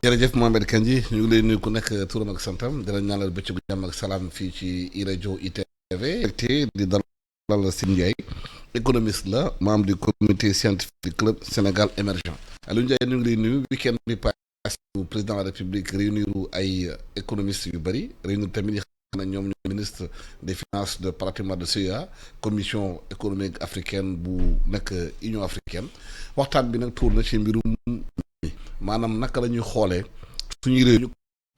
jërëjëf Mohamed Kandji ñu ngi lay nuyu ku nekk turam ak santam dina ñaanal bëccëgu jàmm ak salaam fii ci iRadio ITV te di dalal Sine Ndiaye économiste la membre du comité scientifique du club Sénégal émergent Aliou Ndiaye ñu ngi lay nuyu week-end bi passé président de la République réunir ay économistes yu bëri réunir tamit yi xam ne ñoom ñooy ministre des finances de pratiquement de CEA commission économique africaine bu nekk Union africaine waxtaan bi nag tuur na ci mbirum maanaam naka la ñuy xoolee suñuy réew ñu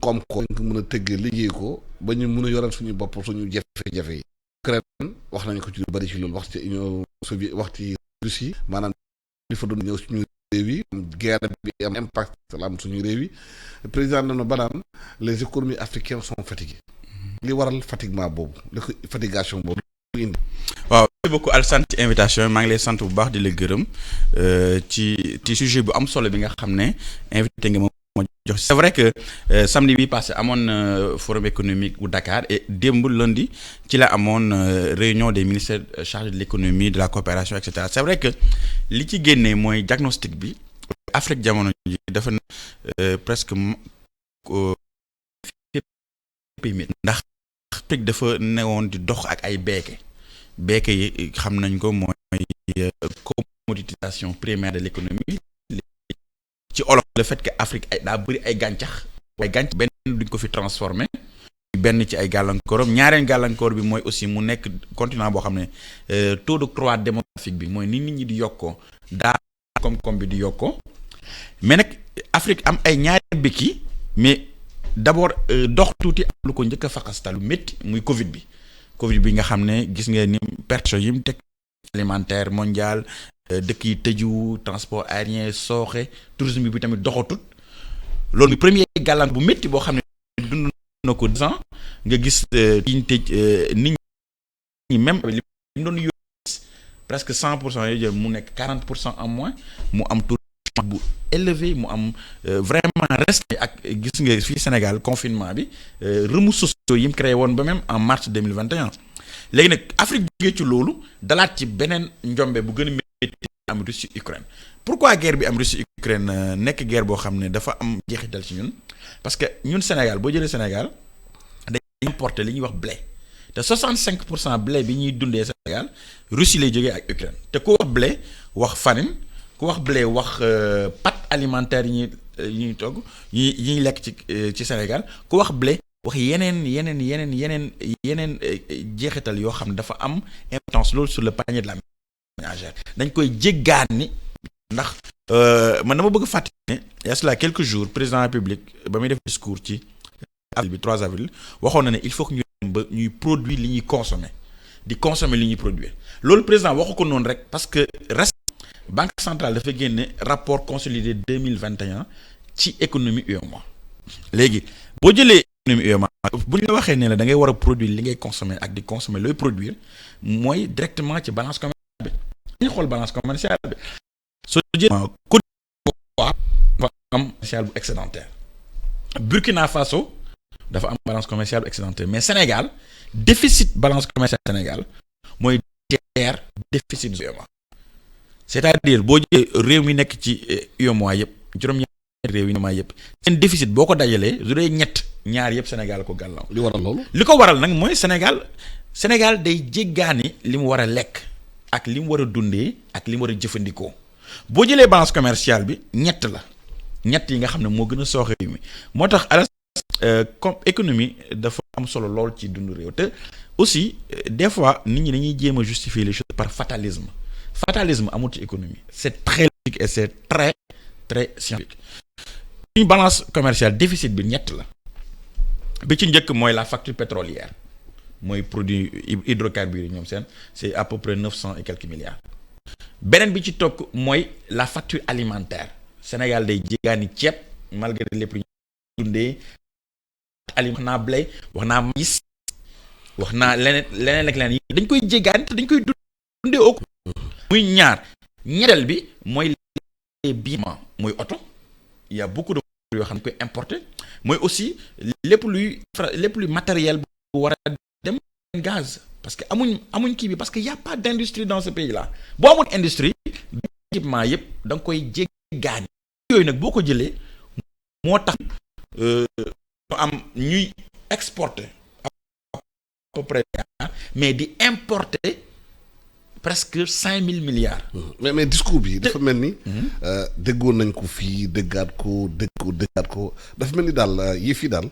koom-koom ñu mën a tëggee liggéey ko ba ñu mën a yoral suñu bopp suñu jafe-jafe yi. Ukraine wax nañu ko ci lu bari ci loolu wax ci Union soviétique wax ci Russie maanaam li fa doon ñëw suñu réew yi guerre bi am impact la am suñu réew yi président na banaan les économies africaines sont fatiguées li waral fatiguement boobu li ko fatigation boobu indi. waaw merci beaucoup Alassane ci invitation maa ngi lay sant bu baax di la gërëm ci sujet bu am solo bi nga xam ne invité nga ma jox. C'est vrai que samedi bi passé amoon forum économique bu Dakar et démb lundi ci la amoon réunion des ministères chargés de l'économie de la coopération et cetera. C'est vrai que li ci génnee mooy diagnostic bi Afrique jamono ji dafa presque ndax Afrique dafa newoon di dox ak ay beeke yi xam nañ ko mooy commoditisation primaire de l'économie ci olof le fait que Afrique ay daa bëri ay gàncax benn duñ ko fi transformé benn ci ay gàllankooram ñaareen gàllankoor bi mooy aussi mu nekk continent boo xam ne taux de croissance démographique bi mooy ni nit ñi di yokkoo daa koom-koom bi di yokkoo mais nag Afrique am ay ñaari béki mais d'abord dox tuuti am lu ko njëkk a faqastal lu métti muy Covid bi nga xam ne gis nga ni perte yi mu teg alimentaire mondial dëkk yi tëju transport aérien sooxe tourisme bi tamit doxatut loolu premier gàllankoor bu métti boo xam ne dund na ko 10 ans nga gis yiñ tëj nit ñi même li mu doon yóbbu presque 100% yooyu jël mu nekk 40% en moins mu am tourisme bu élevé mu am vraiment resté ak gis nga fii Sénégal confinement bi remous sociaux yi mu créé woon ba même en mars 2021 léegi nag Afrique jógee ci loolu dalaat ci beneen njombe bu gën a métti am Russie Ukraine. Pourquoi guerre bi am Russie Ukraine nekk guerre boo xam ne dafa am jeexital ci ñun parce que ñun Sénégal boo jëlee Sénégal dañuy importer li ñuy wax blé te 65% blé bi ñuy dundee Sénégal Russie lay jógee ak Ukraine te ku wax blé wax farine. ku wax blé wax pâte alimentaire yi ñuy togg yi ñuy lekk ci Sénégal ku wax blé wax yeneen jeexital yoo xam ne dafa am importance loolu sur le panier de la ménagère dañ koy jéggaani ndax man dama bëgg fàttali ne il y a cela quelques jours président de la République ba muy def discours ci avril bi 3 avril waxoon na ne il faut que ñu dem ba ñuy produire li ñuy consommer di consommer li ñuy produire loolu président waxu ko noonu rek parce que Banque centrale dafa génne rapport consolidé 2021 ci économie UEMOA léegi boo jëlee économie UEMOA bu ñu la waxee ne la da ngay war a produire li ngay consommer ak di consommer looy produire mooy directement ci balance commerciale bi dañuy xool balance commerciale bi soo jëlee Côte d'Ivoire dafa am commercial bu excédentaire Burkina Faso dafa am balance commerciale bu excédentaire mais Sénégal déficit balance commerciale Sénégal mooy tiers déficit UEMOA c'est-à-dire boo jëlee réew mi nekk ci UEMOA yëpp juróom-ñaari réew yi UEMOA yëpp seen déficit boo ko dajalee su dee ñaar yëpp Sénégal ko gàllaw li waral loolu. li ko waral nag mooy Sénégal day jéggaani li mu war a lekk ak li mu war a dundee ak li mu war a jëfandikoo boo jëlee balance commerciale bi ñett yi nga xam ne moo gën a sooxe réew mi moo tax comme économie dafa am solo lool ci dundu réew te aussi des fois nit ñi dañuy jéem a justifier les choses par fatalisme amul ci économie c'est très logique et c'est très très scientifique suñu balance commerciale déficit bi ñett la bi ci njëkk mooy la facture pétrolière mooy produit hydrocarbures yi ñoom seen c'est à peu près 900 et quelques milliards beneen bi ci topp mooy la facture alimentaire Sénégal day jéggaani ceeb malgré lépp lu ñu dundee wax naa blé wax naa maïs wax naa leneen ak leneen yi dañ koy jéggaani te dañ koy dundee au muy ñetteel bi mooy biiment mooy oto il y a beaucoup de yoo xam ne koy importer mooy aussi lépp luy matériel bu war a dem gaz parce que amuñ kii bi parce que y a pas d'industrie dans ce pays là boo amoon industrie équipement yëpp da nga koy jéggaani yooyu nag boo ko jëlee moo tax ñu am ñuy exporter à peu près mais di importer presque 5 000 milliards. mais discours bi dafa mel ni. déggoon nañ ko fii déggaat ko dafa mel ni daal yëf yi daal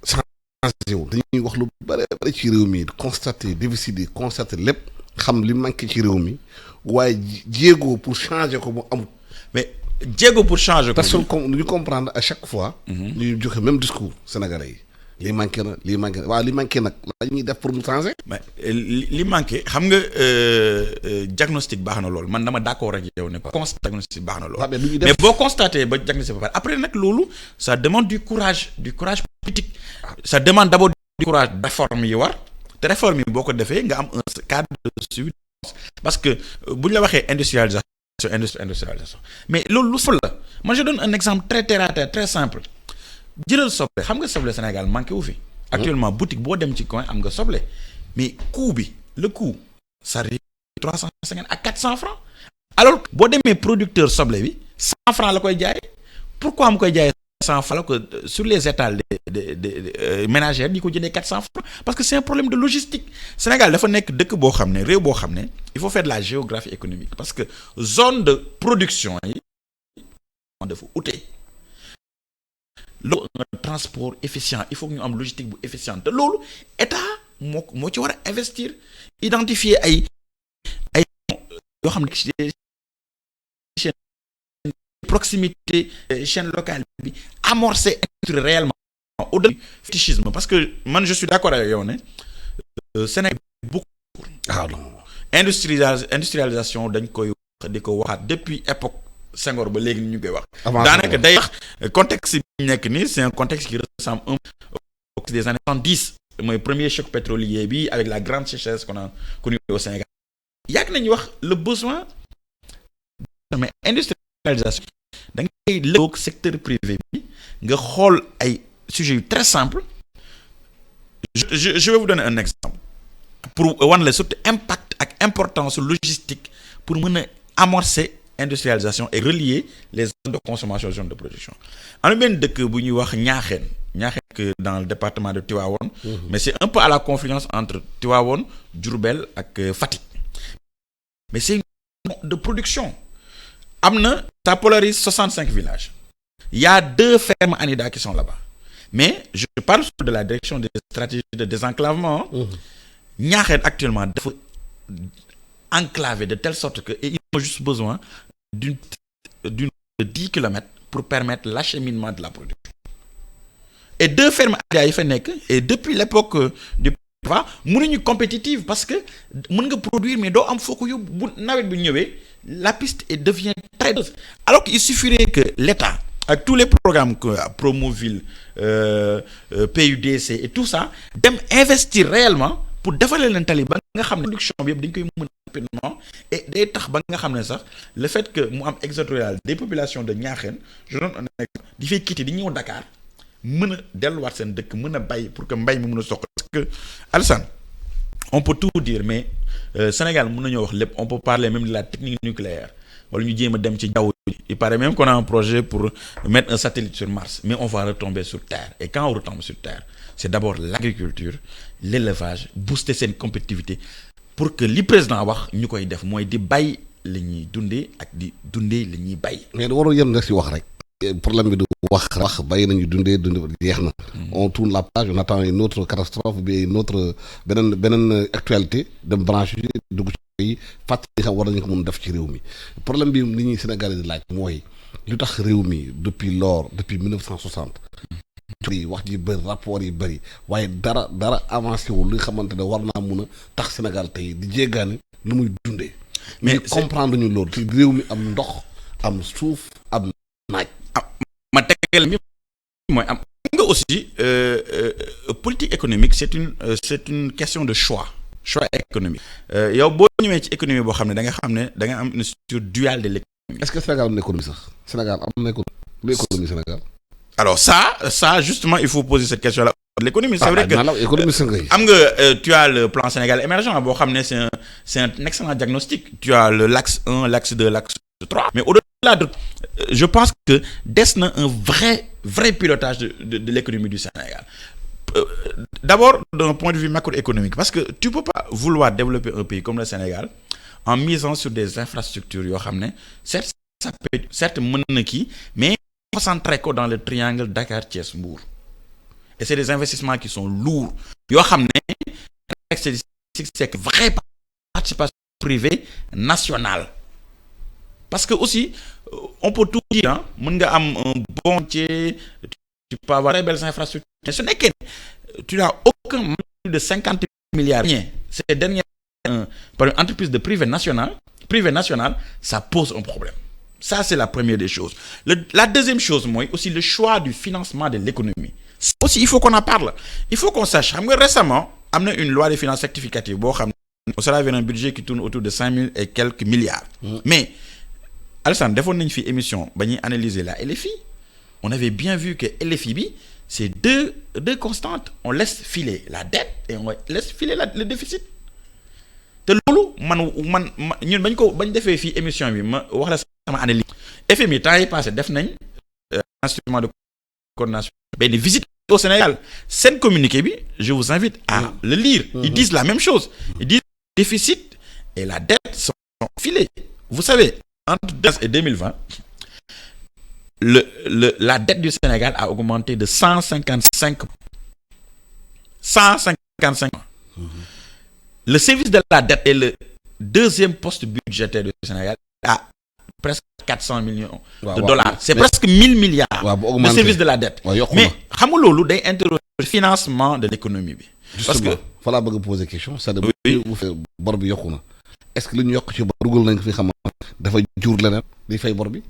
changé wu. dañuy wax lu bare ci réew mi constater déficit yi constater lépp xam li manqué ci réew mi waaye jéego pour changer ko mu amul. mais jéego pour changer ko. parce que ñu comprendre à chaque fois. ñu joxe même discours sénégalais yi. lii manqué na waaw li manqué nag la ñuy def pour mu changer. mais li manqué xam nga diagnostic baax na loolu man dama d'accord ak yow ne constat diagnostic baax na loolu. mais boo constaté ba diagnostic ba pare après nag loolu ça demande du courage politique. ça demande d'abord du courage de réforme yi war te réforme yi boo ko defee nga am un cadre de suivi parce que bu ñu la waxee industrialisation mais loolu lu ful la man je donne un exemple très terre à terre très simple. jëlal soble xam nga soble Sénégal manqué wu fi. actuellement boutique boo dem ci coin am nga soble mais le coût ça arrive 350 à 400 francs alors boo demee producteur soble bi 100 francs la koy jaay pourquoi mu koy jaayee 100 francs que sur les étals des ménagères di ko jëndee 400 francs parce que c'est un problème de logistique. Sénégal dafa nekk dëkk boo xam ne réew boo xam ne il faut faire de la géographie économique parce que zone de production yi dafa ute. loolu un transport efficient il faut que ñu am logistique bu efficiente te loolu état moo ci war a investir identifier ay yoo xam ne chaîne proximité chaîne locale bi amorcer réellement au-delà du fétichisme parce que man je suis d'accord avec yow ne Sénégal beaucoup industrialisation dañ koy wax di ko waxaat depuis époque Senghor ba léegi ni ñu koy wax. daanaka day wax contexte bi ñu nekk nii c'est un contexte qui ressemble un peu au contexte des années 70 mooy premier choc pétrolier bi avec la grande sécheresse qu'on a connue au Sénégal. yàgg nañu wax le besoin mais industrialisation da ngay lëkkaloo secteur privé bi nga xool ay sujets yu très simples. je vais vous donner un exemple pour wan la surtout impact ak importance logistique pour mën a amorcer industrialisation et relier les zones de consommation aux zones de production. am na benn dëkk bu ñuy wax Ñaaxeen dans le département de Tivaouane. mais c'est un peu à la confluence entre Tivaouane Diourbel ak Fatick. mais c'est une zone de production. ça polarise 65 villages. il y a 2 fermes Anida qui sont là-bas. mais je parle de la direction des stratégies de désenclavement. Ñaaxeen actuellement dafa enclavé de telle sorte que et ils ont juste besoin d'une de 10 kilomètres pour permettre l'acheminement de la production. Et 2 fermes yi fa nekk et depuis l'époque du PAVA mënuñu compétitive parce que mën nga produire mais doo am foo ko yóbbu bu nawet bi ñëwee la piste devient très douce alors qu'il suffirait que l'État avec tous les programmes que Promoville PUDC et tout ça dem investir réellement pour defalee leen tali ba nga xam ne production bi yëpp dañ koy mën rapidement et day tax ba nga xam ne sax le fait que mu am exode rural des populations de Niakhène je donne un exemple di fay quitter di ñëw Dakar mën a delluwaat seen dëkk mën a bay pour que mbay mi mën a soqal parce que Alassane on peut tout dire mais Sénégal mën nañoo wax lépp on peut parler même de la technique nucléaire wala ñu jéem a dem ci jaww ji il paraît même qu'on a un projet pour mettre un satellite sur Mars mais on va retomber sur Terre et quand on retombe sur Terre c'est d'abord l'agriculture l'élevage booster seen compétitivité pour que li président wax ñu koy def mooy di bay la ñuy dundee ak di dundee la ñuy bay. mais warul yem nga ci wax rek. problème bi du wax bay nañu dundee jeex na. on tourne la page on attend une autre catastrophe bi une autre beneen actualité dem branche yi dugg ci fàttali xam war nañu ko mën def ci réew mi problème bi li ñuy Sénégalais di laaj mooy lu tax réew mi depuis 1960. wax ji bëri rapport yi bëri waaye dara avancé wul li nga xamante ne war naa mun a tax Sénégal tey di jéggaani lu muy dundee. mais comprendre ñu loolu ci réew mi am ndox am suuf am naaj. ma tegal mi mooy am nga aussi politique économique c'est une question de choix économique. yow boo ñëwee ci économie boo xam ne da nga xam ne da nga am une structure duale de l'économie. est-ce que Sénégal am na économie sax Sénégal am na économie Sénégal. alors ça justement il faut poser cette question-là. L'économie, c'est vrai que am nga tu as le plan Sénégal émergent boo xam ne c'est un excellent diagnostic. Tu as l'axe 1, l'axe 2, l'axe trois. Mais au-delà de, je pense que des na un vrai pilotage de l'économie du Sénégal. D'abord d'un point de vue macroéconomique, parce que tu peux pas vouloir développer un pays comme le Sénégal en misant sur des infrastructures yoo xam ne certes ça peut certes mën na kii mais concentré ko dans le triangle Dakar Thiès Mbour et c'est des investissements qui sont lourds yoo xam ne c'est que vraie participation privée nationale parce que aussi on peut tout dire hein mën nga am un bon métier tu peux avoir très belles infrastructures mais ce n'est que tu n'as aucun plus de 50 milliards ces dernières par une entreprise de privé national, ça pose un problème. Ça, c'est la première des choses. La deuxième chose, moi, aussi le choix du financement de l'économie. Aussi, il faut qu'on en parle. Il faut qu'on sache. Récemment, on a une loi de finances rectificative. On s'est avait un budget qui tourne autour de 5 000 et quelques milliards. Mais, Alessandre, des fois, on a une émission, on a analysé la LFI. On avait bien vu que LFI, c'est deux constantes. On laisse filer la dette et on laisse filer le déficit. te loolu man ñun bañ defee fii émission bi ma wax la sama analyse FMI temps yi passé def nañ instrument de coordination benn visite au Sénégal seen communiqué bi je vous invite à le lire ils disent la même chose ils disent le déficit et la dette sont filés vous savez entre 2010 et 2020 la dette du Sénégal a augmenté de 155. Le service de la dette est le deuxième poste budgétaire du Sénégal à presque 400 millions de dollars. C'est presque 1000 milliards le service de la dette. Mais xam nga loolu day interroger le financement de l'économie bi. Parce que fa laa bëgg poser question c'est de bor bi yokku na est-ce que li ñu yokk ci bor dugal nañ ko fi xam dafa jur leneen di fay bor bi.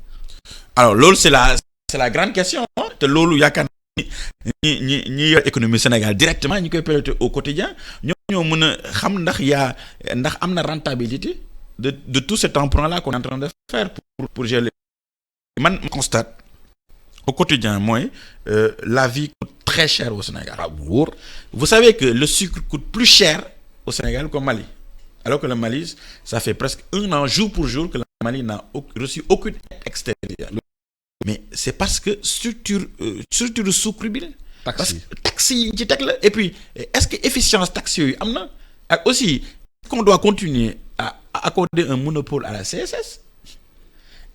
Alors loolu c'est la grande question te loolu yaakaar ñi yor économie Sénégal directement ñi koy piloter au quotidien ñoo mën a xam ndax am na rentabilité de tout cet emprunt là qu'on est en train de faire pour gérer. Man constate au quotidien mooy la vie coûte très cher au Sénégal. Vous savez que le sucre coûte plus cher au Sénégal qu'au Mali alors que le Mali ça fait presque 1 an jour pour jour que le Mali n'a reçu aucune aide extérieure. Mais c'est parce que structure de sucre bi la. Taxes yi ci teg la et puis est-ce que efficience taxe yooyu am na ak aussi qu'on doit continuer à accorder un monopole à la CSS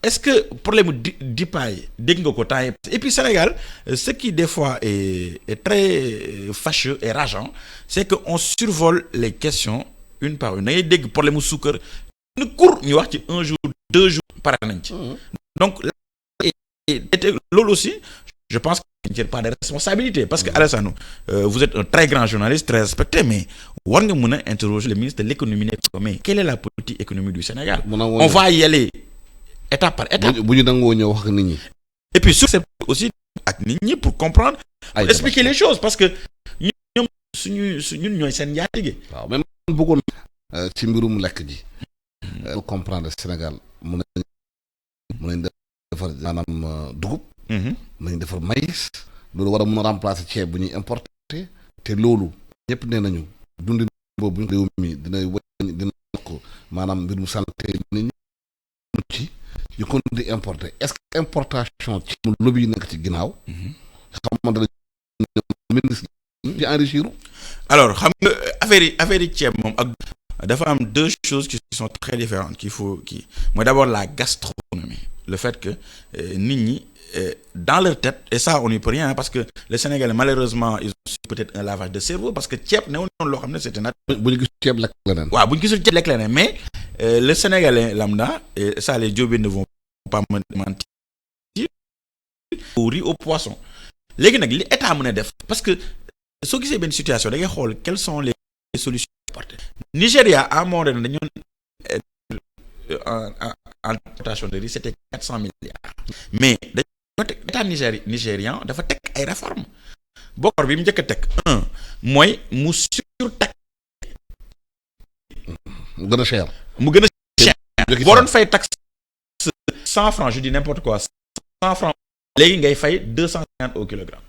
est-ce que problème d'IPA yi dégg nga ko temps yi et puis Sénégal ce qui des fois est très fâcheux et rageant c'est que on survole les questions une par une da ngay dégg problème mu suukar une cour ñu wax ci 1 jour 2 jours pare nañ ci donc loolu aussi je pense qu'il n'y a pas de responsabilité parce que Alassane vous êtes un très grand journaliste très respecté mais war nga mën a interroger le ministre de l'économie mais quelle est la politique économique du Sénégal on va y aller étape par étape bu ñu nangoo ñëw wax ak nit ñi et puis sur c'est aussi ak nit ñi pour comprendre pour expliquer les choses parce que ñoom ñun ñooy seen njaatige waaw même bëggoon ci mbirum lekk ji comprendre Sénégal mën nañ defar maanaam dugub nañ defar maïs loolu war a mën a remplacer ceeb bu ñuy importer te loolu ñëpp nee nañu dundin boobu réew mi dina wàññi dina ko maanaam mbirum santé nit ñi ci ñu ko di importer est-ce que importation ci lobby yi nekk ci ginnaaw xamante ne ministre ci enrichir alors xam nga affaire yi ceeb moom ak dafa am 2 choses qui sont très différentes mooy d'abord la gastronomie le fait que nit ñi dans leur tête et ça on n'y peut rien parce que les Sénégalais malheureusement ils ont peut-être un lavage de cerveau parce que ceeb ne woon loo xam ne c'était naturel. bu ñu gis ceeb lekk leneen. waaw bu ñu gisul ceeb lekk leneen mais le Sénégalais lambda et ça les Diobène ne vont pas me mentir au riz au poisson léegi nag li état mën a def parce que soo gisee benn situation da ngay xool quelles sont les solutions apportées. Nigeria à un moment donné dañoon en importation de riz c'était 400 milliards mais état nigérian dafa teg ay réformes bokkoor bi mu njëkk a teg mooy mu surtaxe mu gën a cher boo doon fay taxe 100 francs je dis n'importe quoi 100 francs léegi ngay fay 250 au kilogramme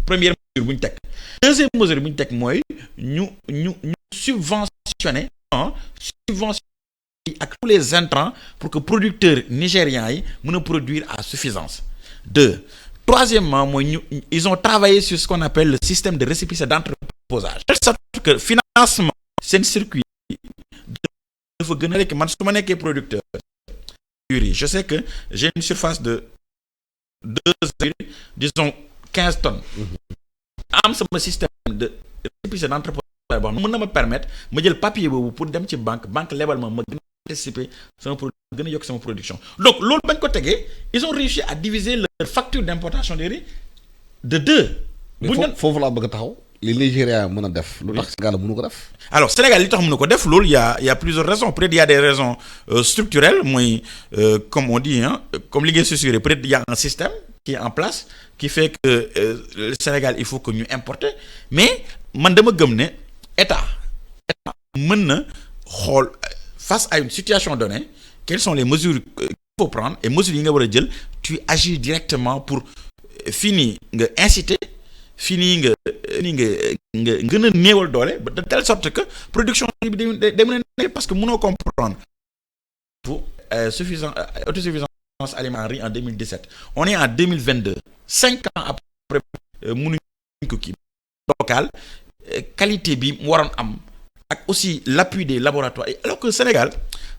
première mesure bu ñu teg deuxième mesure bu ñu teg mooy ñu subventionner ak tous les intrants pour que producteurs nigérians yi mën a produire à suffisance. 2. Troisièmement mooy ils ont travaillé sur ce qu'on appelle le système de récépissé d'entreposage. De sorte que financement seen circuit dafa gën a rek man su ma nekkee producteur je sais que j'ai une surface de disons 15 tonnes. am sama système de récépissé d'entreposage boo xam ne mën na ma permettre ma jël papier boobu pour dem ci banque lebal ma gën a anticiper sama gën a yokk sama production. Donc loolu bañ ko tegee ils ont réussi à diviser leur facture d'importation des riz de 2. foofu laa bëgg a taxaw li Nigéria mën a def lu tax Sénégal mënu ko def. Alors Sénégal li tax mënu ko def loolu y a plusieurs raisons. Peut-être il y a des raisons structurelles mooy comme on dit comme li ngay susurré peut-être il y a un système qui est en place qui fait que le Sénégal il faut que ñu importer mais man dama gëm ne état mën na xool face à une situation donnée quelles sont les mesures qu'il faut prendre et mesures yi nga war a jël tu agis directement pour fini nga inciter fini nga gën a néewal doole de telle sorte que production bi day mën a nekk parce que mënoo comprendre pour autosuffisance alimentaire en 2017 on est en 2022 5 ans après mënuñ ko kii local qualité bi mu waroon am ak aussi l'appui des laboratoires alors que Sénégal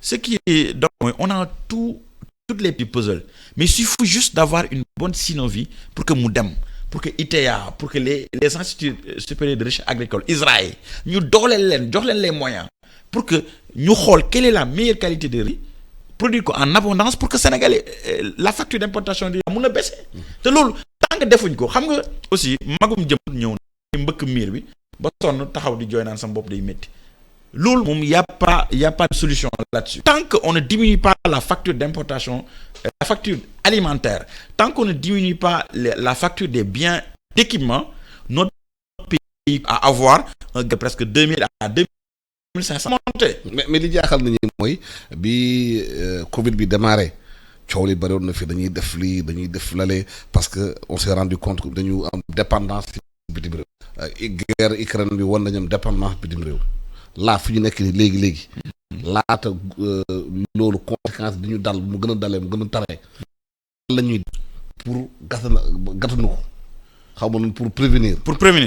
ce qui est donc on a toutes les petits puzzles mais il suffit juste d'avoir une bonne synovie pour que mu dem pour que ITA pour que les instituts supérieurs de recherche agricole Israël ñu dooleel leen jox leen les moyens pour que ñu xool quelle est la meilleure qualité de riz produire ko en abondance pour que Sénégalais la facture d'importation di mun a baisser te loolu tant que defuñ ko xam nga aussi magum jëm ñëw na mbëkk miir bi ba sonn taxaw di jooy naan sama bopp day métti loolu moom y a pas de solution là-dessus tant que on ne diminue pas la facture d'importation la facture alimentaire tant qu'on ne diminue pas la facture des biens d'équipement notre pays à avoir presque 2000 à 2500 monté mais li jaaxal nañu mooy bi Covid bi démarré coow li bëri woon na fi dañuy def lii dañuy def lale parce que on s'est rendu compte que dañu am dépendance ci bitim réew guerre Ukraine bi wan nañu am dépendance bitim réew laa fi ñu nekk ni léegi laata loolu conséquence bi ñu dal mu gën a dalee mu gën a taree la ñuy pour gàttanu ko xaw ma pour prévenir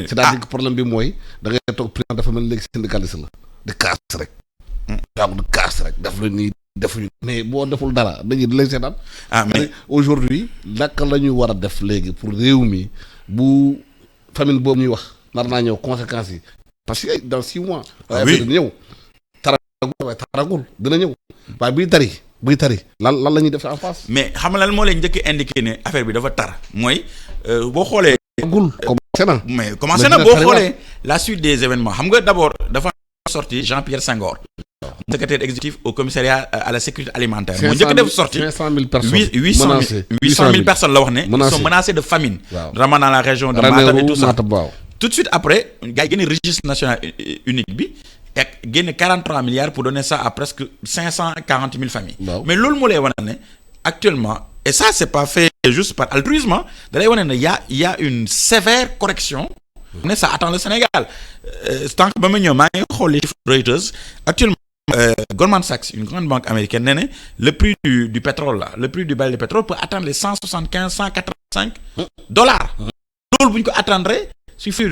c'est-à-dire que problème bi mooy da ngay toog président dafa mel léegi syndicaliste la di kaas rek def la nii defuñu mais boo deful dara dañuy di lay seetaan mais aujourd'hui naka la ñu war a def léegi pour réew mi bu famine boobu ñuy wax nar naa ñëw conséquences yi parce que dans 6 mois waaye dina ñëw taragul dina ñëw waaye buy tari lan la ñuy def en face mais xam nga lan moo leen njëkk indiqué ne affaire bi dafa tar mooy boo xoolee commencé na boo xoolee la suite des événements xam nga d'abord dafa sorti Jean-Pierre Senghor secrétaire exécutif au commissariat à la sécurité alimentaire moo njëkk def sorti 500 000 personnes 800 000 personnes la wax ne ils sont menacés de famine vraiment dans la région de Matam et tout ça tout de suite après gars yi génne registre national unique bi ak génne 43 milliards pour donner ça à presque 540 000 familles mais loolu moo lay wane ne actuellement et ça c'est pas fait juste par altruisme da lay wane ne y a une sévère correction ne ça attend le Sénégal tant que ba ma ñëw maa ngi xool les chiffres Reuters actuellement Goldman Sachs une grande banque américaine nee na le prix du pétrole là le prix du baril de pétrole peut atteindre les 175 $185 loolu bu ñu ko atteindre su fi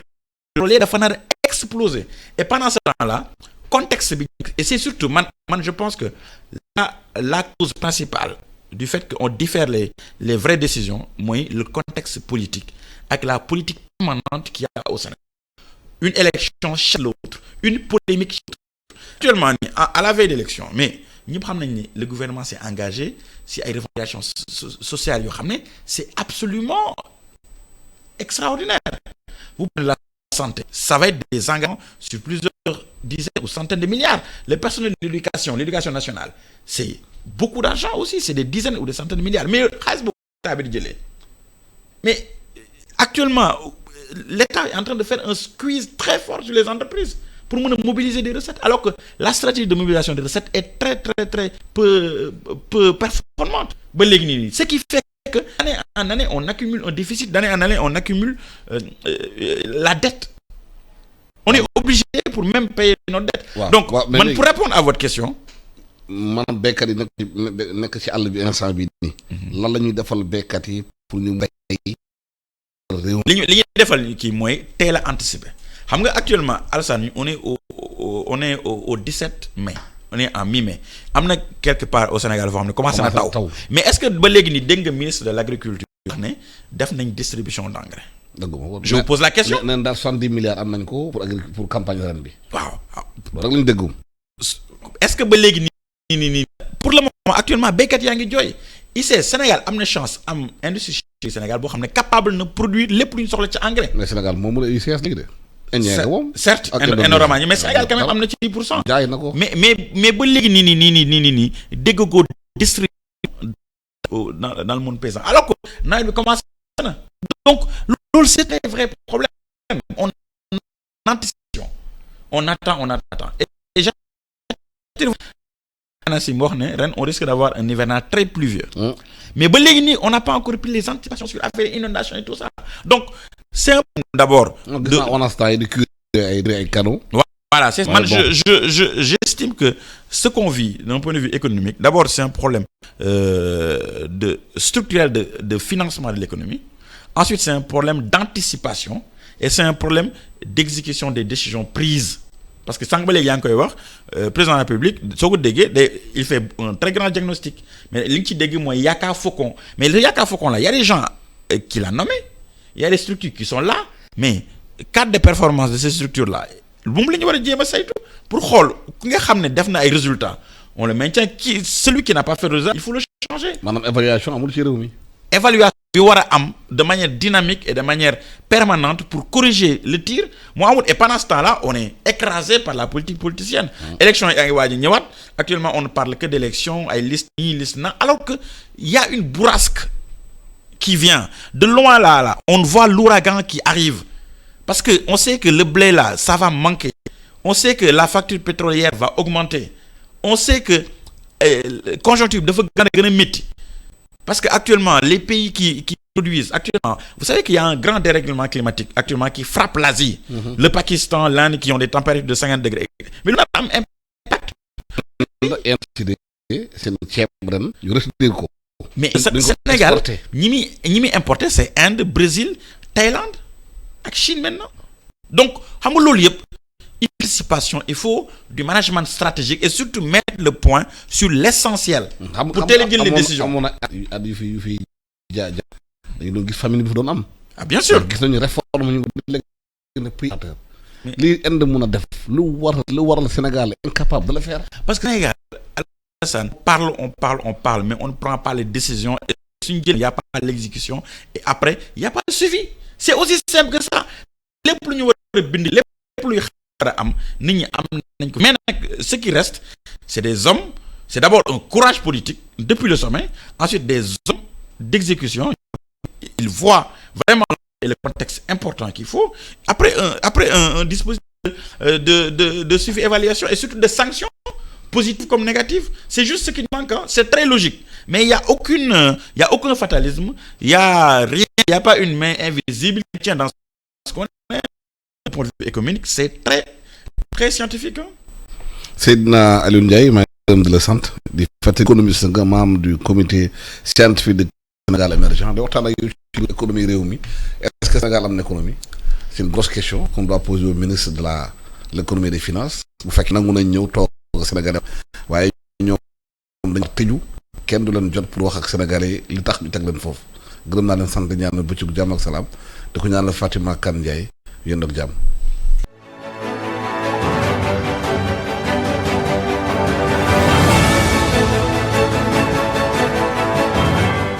pétrolier dafa nar a exploser et pendant ce temps-là contexte bi et c'est surtout man je pense que la cause principale du fait qu'on diffère les vraies décisions mooy le contexte politique avec la politique permanente qu'il y a au Sénégal une élection chez l'autre une polémique chez l'autre actuellement à la veille d'élection mais ñëpp xam nañ ni le gouvernement s'est engagé si ay revendications sociales yoo xam ne c'est absolument extraordinaire vous prenez la santé ça va être des engagements sur plusieurs dizaines ou centaines de milliards les personnels de l'éducation nationale c'est beaucoup d'argent aussi c'est des dizaines ou des centaines de milliards mais xaalis boobu état bi di jëlee mais actuellement l'État est en train de faire un squeeze très fort sur les entreprises pour mën a mobiliser des recettes alors que la stratégie de mobilisation des recettes est très peu performante ba léegi nii ce qui fait que d'année en année on accumule un déficit d'année en année on accumule la dette on est obligé pour même payer notre dette donc man pour répondre à votre question maanaam béykat yi nekk ci àll bi instant bi nii. lan la ñuy defal béykat yi pour ñu mbéy réew. li ñuy defal kii mooy teel a anticiper xam nga actuellement Alassane on est au 17 mai. On est en mi-mai am na quelque part au Sénégal foo xam ne commencé na taw mais est-ce que ba léegi nii dégg nga ministre de l'agriculture wax ne def nañ distribution d'engrais. je vous pose la question. nee daal 70 milliards am nañ ko pour campagne ren bi. waaw rek lañ déggum. est-ce que ba léegi nii pour le moment actuellement béykat yaa ngi jooy ici Sénégal am na chance am industrie Sénégal boo xam ne capable na produire lépp lu ñu soxla ci engrais. mais Sénégal moom la ICS léegi de. certes énormément mais Sénégal quand même am na ci 10%. jaay na ko mais ba léegi nii dégg ko distribuer dans le monde paysan alors que nawet bi commencé na donc loolu c'est un vrai problème. On anticipation on attend et ANACIM wax ne ren on risque d'avoir un hivernage très pluvieux. Mais ba léegi nii on n'a pas encore pris les anticipations sur affaire inondation et tout ça donc c'est un d'abord. Voilà, c'est man j'estime que ce qu'on vit d'un point de vue économique d'abord c'est un problème de structurel de financement de l'économie. Ensuite c'est un problème d'anticipation et c'est un problème d'exécution des décisions prises. Parce que sànq ba léegi yaa ngi koy wax président de la République soo ko déggee il fait un très grand diagnostic mais li nga ci dégg mooy Yaka Faucon mais le Yaka Faucon là y a des gens qui l'ont nommé il y a des structures qui sont là mais cadre de performance de ces structures là moom la ñu war a jéem a saytu pour xool ki nga xam ne def na ay résultats on le maintient celui qui n'a pas fait de résultats il faut le changer. maanaam évaluation amul ci réew mi. évaluation bi war a am de manière dynamique et de manière permanente pour corriger le tir moo amul et pendant ce temps-là on est écrasé par la politique politicienne. élection yaa ngi waaj a ñëwaat actuellement on ne parle que d'élection ay liste nii liste na alors que il y a une bourrasque qui vient de loin là on voit l'ouragan qui arrive parce que on sait que le blé là ça va manquer on sait que la facture pétrolière va augmenter on sait que conjoncture dafa gën a métti. Parce que actuellement les pays qui produisent actuellement vous savez qu'il y a un grand dérèglement climatique actuellement qui frappe l'Asie. Le Pakistan, l'Inde qui ont des températures de 50 degrés mais lu am impact. mais Sénégal ñi muy importé c'est Inde, Brésil, Thaïlande ak Chine maintenant donc xam nga loolu yëpp anticipation il faut du management stratégique et surtout mettre le point sur l'essentiel pour teel a jël les décisions. amoon na at yu fi dañu doon gis famille bi fi doon am. ah bien sûr gis nañu réforme ñu léegi lii Inde mun a def lu waral Sénégal incapable de le faire. parce que Sénégal on parle mais on ne prend pas les décisions et suñu jël y a pas l'exécution et après y a pas de suivi c'est aussi simple que ça lépp lu ñu war a bind lépp luy am nit ñi am nañ ko mais nag ce qui reste c'est des hommes c'est d'abord un courage politique depuis le sommet ensuite des hommes d'exécution ils voient vraiment le contexte important qu'il faut après un dispositif de suivi évaluation et surtout de sanctions positives comme négatives c'est juste ce qui manque c'est très logique mais il y a aucun fatalisme il y a rien il y a pas une main invisible qui tient dans ce qu'on est. Point de vue économique c'est très très scientifique. Seydina Aliou Ndiaye maa ngi gërëm di la sant di fàttali économiste nga membre du comité scientifique de Sénégal émergent di waxtaan ak yow ci économie réew mi est-ce que Sénégal am na économie c'est une grosse question qu'on doit poser au ministre de l'économie et des finances bu fekk nangu nañ ñëw toog Sénégalais waaye ñoom dañ tëju kenn du leen jot pour wax ak Sénégalais li tax ñu teg leen foofu gërëm naa leen sant ñaanal bëccëgu jàmm ak salaam di ko ñaanal Fatima Kane Ndiaye yéen ak jàmm.